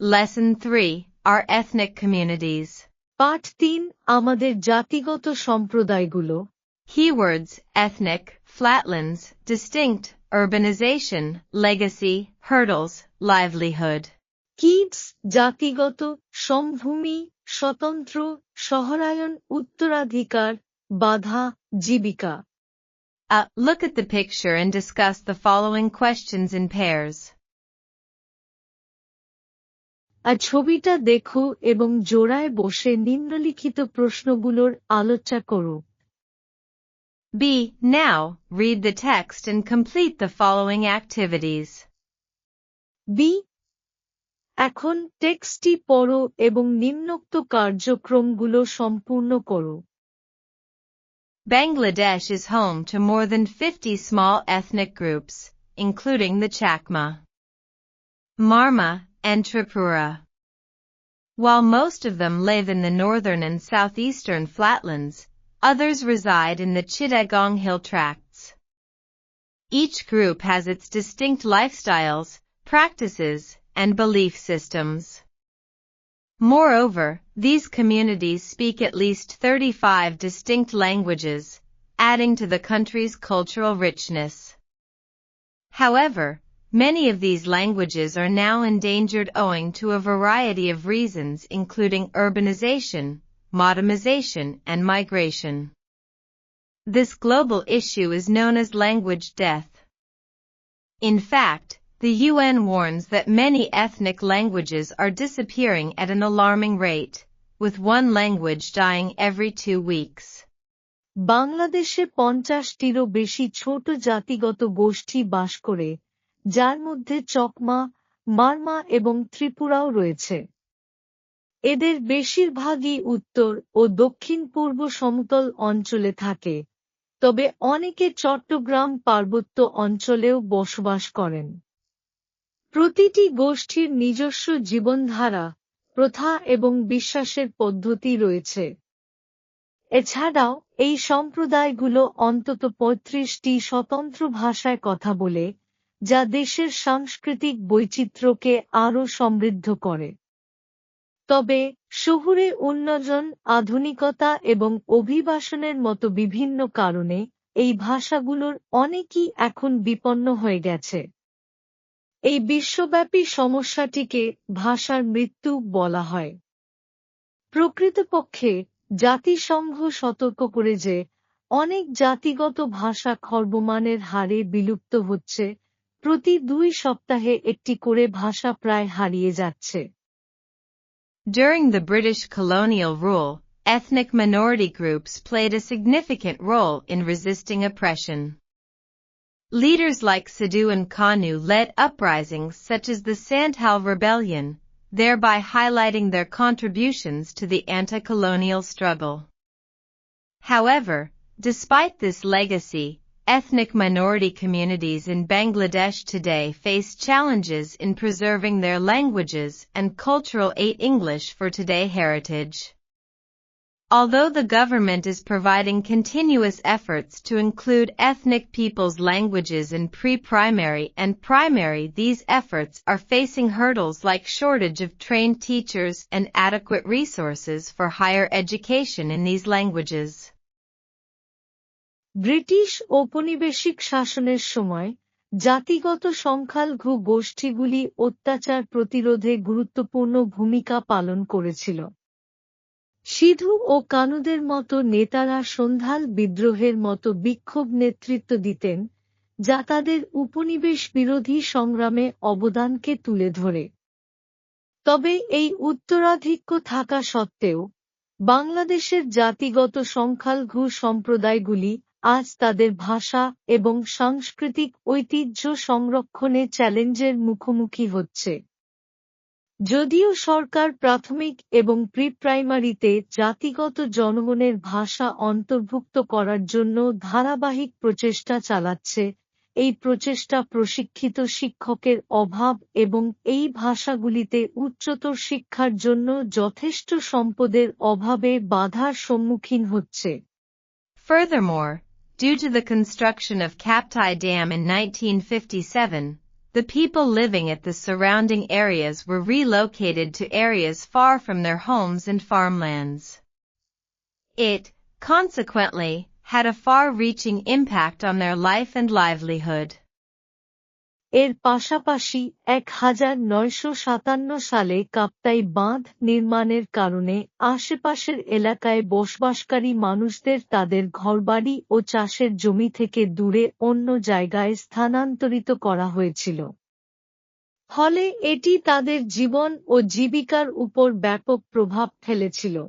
Lesson 3, Our Ethnic Communities. পাঠ 3, আমাদের জাতিগত সম্প্রদায়গুলো। Keywords, ethnic, flatlands, distinct, urbanization, legacy, hurdles, livelihood. Kids, জাতিগত, সমভূমি, স্বতন্ত্র, শহরায়ন, উত্তরাধিকার, বাধা, জীবিকা। Look at the picture and discuss the following questions in pairs. ছবিটা দেখো এবং জোড়ায় বসে নিম্নলিখিত প্রশ্নগুলোর আলোচনা করো। B. Now, read the text and complete the following activities. B. এখন টেক্সটটি পড়ো এবং নিম্নোক্ত কার্যক্রমগুলো সম্পূর্ণ করো। Bangladesh is home to more than 50 small ethnic groups, including the Chakma, Marma, and Tripura. While most of them live in the northern and southeastern flatlands, others reside in the Chittagong Hill Tracts. Each group has its distinct lifestyles, practices, and belief systems. Moreover, these communities speak at least 35 distinct languages, adding to the country's cultural richness. However, many of these languages are now endangered owing to a variety of reasons including urbanization, modernization, and migration. This global issue is known as language death. In fact, the UN warns that many ethnic languages are disappearing at an alarming rate, with one language dying every 2 weeks. বাংলাদেশে 50টিরও বেশি ছোট জাতিগত গোষ্ঠী বাস করে, যার মধ্যে চকমা, মারমা এবং ত্রিপুরাও রয়েছে। এদের বেশিরভাগই উত্তর ও দক্ষিণ-পূর্ব সমতল অঞ্চলে থাকে, তবে অনেকে চট্টগ্রাম পার্বত্য অঞ্চলেও বসবাস করেন। প্রতিটি গোষ্ঠীর নিজস্ব জীবনধারা, প্রথা এবং বিশ্বাসের পদ্ধতি রয়েছে। এছাড়াও এই সম্প্রদায়গুলো অন্তত 35টি স্বতন্ত্র ভাষায় কথা বলে, যা দেশের সাংস্কৃতিক বৈচিত্র্যকে আরও সমৃদ্ধ করে। তবে শহুরে উন্নয়ন, আধুনিকতা এবং অভিবাসনের মতো বিভিন্ন কারণে এই ভাষাগুলোর অনেকই এখন বিপন্ন হয়ে গেছে। এই বিশ্বব্যাপী সমস্যাটিকে ভাষার মৃত্যু বলা হয়। প্রকৃতপক্ষে জাতিসংঘ সতর্ক করে যে অনেক জাতিগত ভাষা ক্রমমানের হারে বিলুপ্ত হচ্ছে, প্রতি 2 সপ্তাহে একটি করে ভাষা প্রায় হারিয়ে যাচ্ছে। During the British colonial rule, ethnic minority groups played a significant role in resisting oppression. Leaders like Sidhu and Kanu led uprisings such as the Santhal Rebellion, thereby highlighting their contributions to the anti-colonial struggle. However, despite this legacy, ethnic minority communities in Bangladesh today face challenges in preserving their languages and cultural English for today heritage. Although the government is providing continuous efforts to include ethnic peoples' languages in pre-primary and primary, these efforts are facing hurdles like shortage of trained teachers and adequate resources for higher education in these languages. British ঔপনিবেশিক শাসনের সময় জাতিগত সংখ্যালঘু গোষ্ঠীগুলি অত্যাচার প্রতিরোধে গুরুত্বপূর্ণ ভূমিকা পালন করেছিল। সিধু ও কানুদের মতো নেতারা সন্ধাল বিদ্রোহের মতো বিক্ষোভ নেতৃত্ব দিতেন, যা তাদের উপনিবেশ বিরোধী সংগ্রামে অবদানকে তুলে ধরে। তবে এই উত্তরাধিক্য থাকা সত্ত্বেও, বাংলাদেশের জাতিগত সংখ্যালঘু সম্প্রদায়গুলি আজ তাদের ভাষা এবং সাংস্কৃতিক ঐতিহ্য সংরক্ষণে চ্যালেঞ্জের মুখোমুখি হচ্ছে। যদিও সরকার প্রাথমিক এবং প্রি-প্রাইমারিতে জাতিগত জনগণের ভাষা অন্তর্ভুক্ত করার জন্য ধারাবাহিক প্রচেষ্টা চালাচ্ছে, এই প্রচেষ্টা প্রশিক্ষিত শিক্ষকের অভাব এবং এই ভাষাগুলিতে উচ্চতর শিক্ষার জন্য যথেষ্ট সম্পদের অভাবে বাধার সম্মুখীন হচ্ছে। Furthermore, due to the construction of Kaptai Dam in 1957, the people living at the surrounding areas were relocated to areas far from their homes and farmlands. It, consequently, had a far-reaching impact on their life and livelihood. এর পাশাপাশি 1957 সালে কাপ্তাই বাঁধ নির্মাণের কারণে আশেপাশের এলাকায় বসবাসকারী মানুষদের তাদের ঘরবাড়ি ও চাষের জমি থেকে দূরে অন্য জায়গায় স্থানান্তরিত করা হয়েছিল। ফলে এটি তাদের জীবন ও জীবিকার উপর ব্যাপক প্রভাব ফেলেছিল।